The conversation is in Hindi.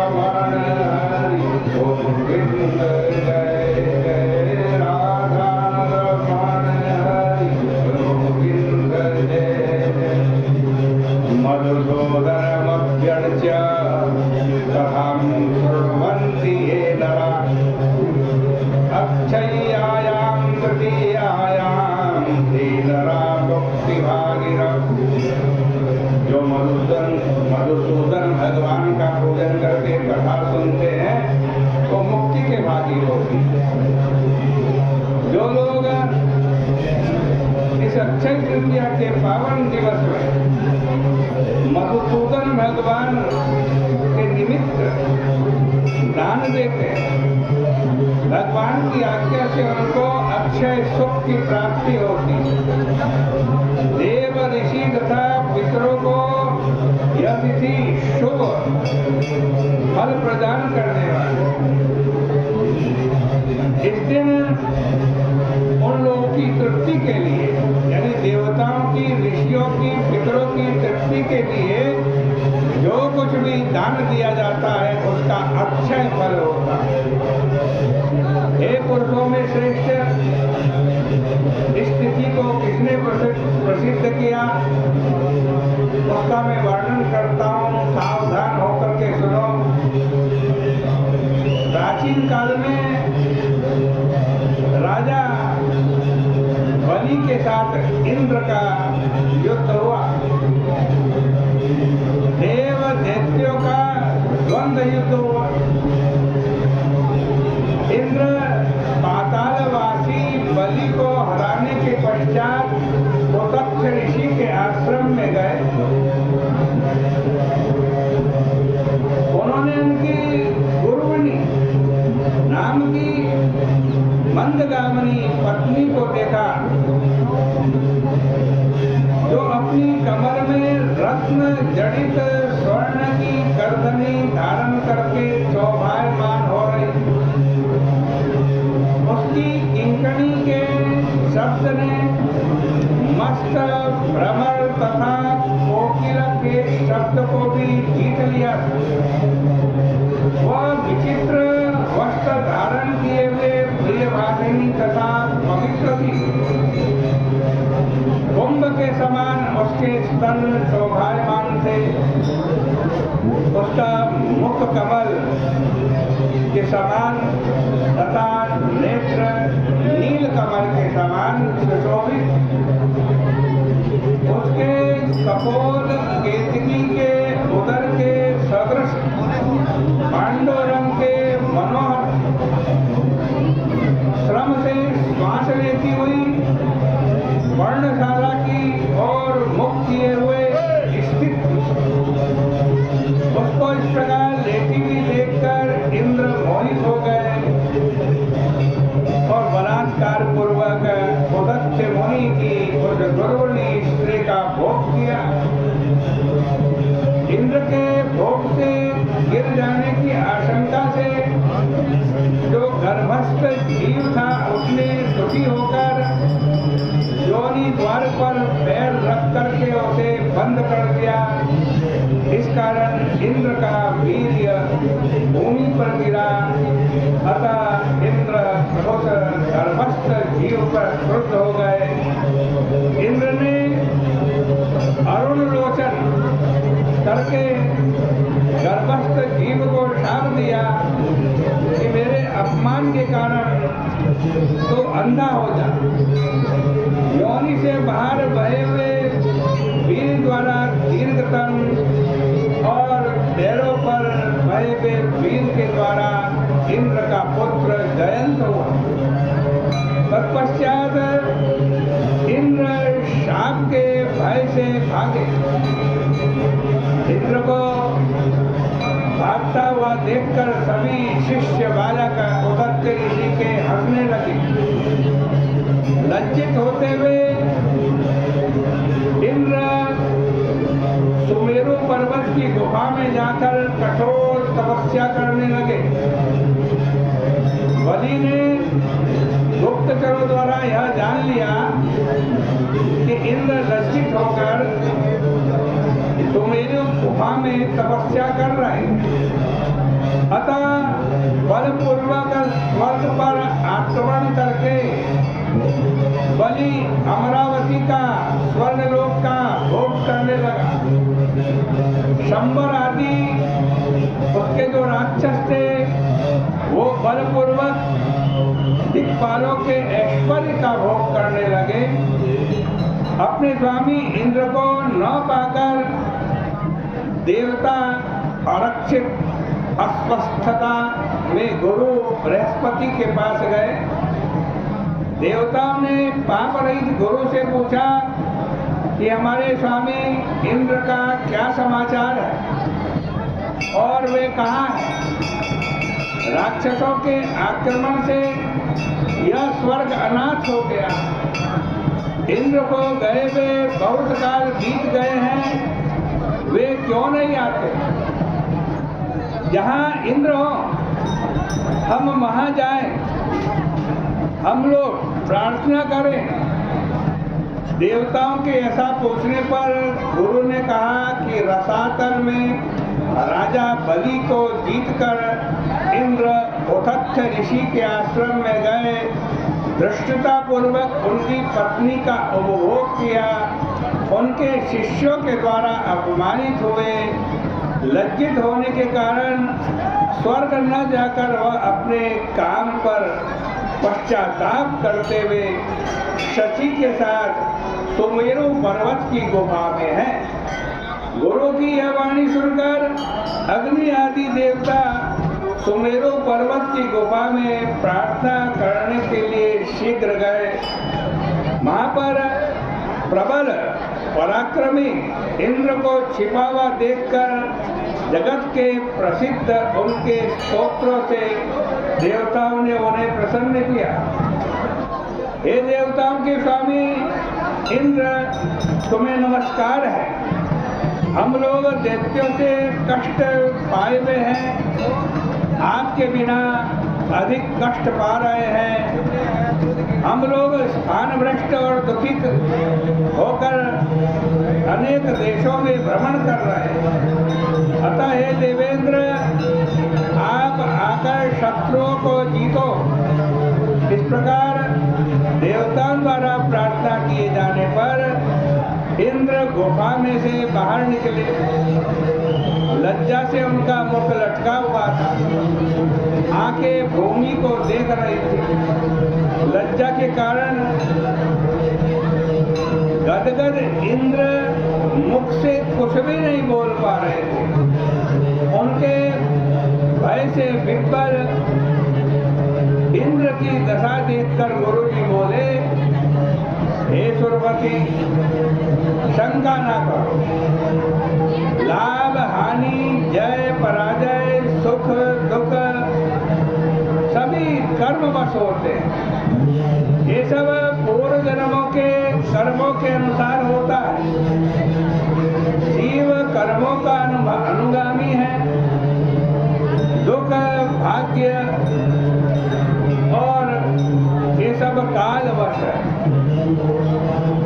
रमण हरि गोविंद जय जय राधा रमण हरि गोविंद जय मधुसूदनमभ्यर्च्य कथं शृण्वन्ति ये नरा अक्षय्यायां तृतीयायां ते नरा भक्तिभागिनः। जो मधुसूदन भगवान का पूजन करके कथा सुनते हैं तो मुक्ति के भागी होते हैं। जो लोग इस अक्षय तृतीया के पावन दिवस में मधुसूदन भगवान के निमित्त दान देते हैं, भगवान की आज्ञा से उनको अक्षय सुख की प्राप्ति होती है। देव ऋषि तथा पितरों को यह तिथि शुभ फल प्रदान करने वाली। इस दिन उन लोगों की तृप्ति के लिए, यानी देवताओं की, ऋषियों की, पितरों की तृप्ति के लिए जो कुछ भी दान दिया जाता है उसका अक्षय फल होता है। हे पुरुषों में श्रेष्ठ, इस तिथि को किसने प्रसिद्ध किया उसका मैं वर्णन करता हूँ, सावधान होकर के सुनो। प्राचीन काल में राजा बलि के साथ इंद्र का युद्ध हुआ। देव दैत्यों का द्वंद्व युद्ध हुआ। इंद्र पातालवासी बलि को हराने के पश्चात तोतक्ष ऋषि के आश्रम में गए। उन्होंने उनकी गुरुवनी नाम की मंदगामिनी पत्नी को देखा, जो अपनी कमर में रत्न जड़ित स्वर्ण की करधनी धारण करके शोभायमान हो रही। उसकी किंकणी के शब्द ने मस्त भ्रमर तथा कोकिल के शब्द को भी जीत लिया। वह विचित्र वस्त्र धारण किए हुए प्रियभाषिणी तथा पवित्र थी। कुंभ के समान उसके स्तन शोभायमान थे। उसका मुख कमल के समान तथा नेत्र नील कमल के समान सुशोभित। उसके कपोल केतकी के उदर के सदृश पांडव रंग के मनोहर श्रम से श्वास लेती हुई वर्णशाला की और मुख किए हुए स्थित। उसको इस प्रकार लेती हुई देखकर इंद्र मोहित हो गए और बलात्कार पूर्वक उदत्त मुनि की उस गुरुवनी स्त्री का भोग किया। इंद्र के भोग से गिर जाने की आशंका से जो गर्भस्थ जीव था उसने दुखी होकर योनि द्वार पर पैर रख करके उसे बंद कर दिया। इस कारण इंद्र का वीर्य भूमि पर गिरा। अतः इंद्र उस गर्भस्थ जीव पर क्रुद्ध हो गए। इंद्र ने अरुण लोचन करके गर्भस्थ जीव को शाप दिया कि मेरे अपमान के कारण तो अंधा हो जा। योनि से बाहर बहे हुए वीर द्वारा दीर्घतम और पैरों पर बहे हुए वीर के द्वारा इंद्र का पुत्र जयंत हुआ। तत्पश्चात इंद्र शाप के भय से भागे। इंद्र को भागता हुआ देखकर सभी शिष्य बालक उदत्त ऋषि के हंसने लगे। लज्जित होते हुए इंद्र सुमेरु पर्वत की गुफा में जाकर कठोर तपस्या करने लगे। बलि ने गुप्तचरों द्वारा यह जान लिया कि इंद्र लज्जित होकर सुमेरु गुफा में तपस्या कर रहे हैं। अतः बलपूर्वक स्वर्ग पर आक्रमण करके बलि अमरावती का स्वर्गलोक का भोग करने लगा। शंबर आदि उसके जो राक्षस थे वो बलपूर्वक दिक्पालों के ऐश्वर्य का भोग करने लगे। अपने स्वामी इंद्र को न पाकर देवता आरक्षित अस्वस्थता में गुरु बृहस्पति के पास गए। देवताओं ने पाप रहित गुरु से पूछा कि हमारे स्वामी इंद्र का क्या समाचार है और वे कहाँ हैं? राक्षसों के आक्रमण से यह स्वर्ग अनाथ हो गया। इंद्र को गए हुए बहुत काल बीत गए हैं, वे क्यों नहीं आते? जहाँ इंद्र हो हम वहाँ जाएं, हम लोग प्रार्थना करें। देवताओं के ऐसा पूछने पर गुरु ने कहा कि रसातल में राजा बलि को जीतकर इंद्र उथत्थ ऋषि के आश्रम में गए, धृष्टता पूर्वक उनकी पत्नी का उपभोग किया, उनके शिष्यों के द्वारा अपमानित हुए। लज्जित होने के कारण स्वर्ग न जाकर वह अपने काम पर पश्चाताप करते हुए शची के साथ सुमेरु पर्वत की गुफा में है। गुरु की यह वाणी सुनकर अग्नि आदि देवता सुमेरु पर्वत की गुफा में प्रार्थना करने के लिए शीघ्र गए। वहां पर प्रबल पराक्रमी इंद्र को छिपा हुआ देखकर जगत के प्रसिद्ध उनके स्तोत्रों से देवताओं ने उन्हें प्रसन्न किया। हे देवताओं के स्वामी इंद्र, तुम्हें नमस्कार है। हम लोग दैत्यों से कष्ट पाए हुए हैं, आपके बिना अधिक कष्ट पा रहे हैं। हम लोग स्थान भ्रष्ट और दुखित होकर अनेक देशों में भ्रमण कर रहे हैं। अतः हे देवेंद्र, आप आकर शत्रुओं को जीतो। इस प्रकार देवताओं द्वारा प्रार्थना किए जाने पर इंद्र गुफा में से बाहर निकले। लज्जा से उनका मुख लटका हुआ था, आंखें भूमि को देख रही थी। लज्जा के कारण गदगद इंद्र मुख से कुछ भी नहीं बोल पा रहे थे। उनके भय से विह्वल इंद्र की दशा देखकर गुरु जी बोले, हे सुरपति, शंका ना करो। लाभ हानि, जय पराजय, सुख दुख सभी कर्मवश होते हैं। ये सब पूर्व जन्मों के कर्मों के अनुसार होता है। जीव कर्मों का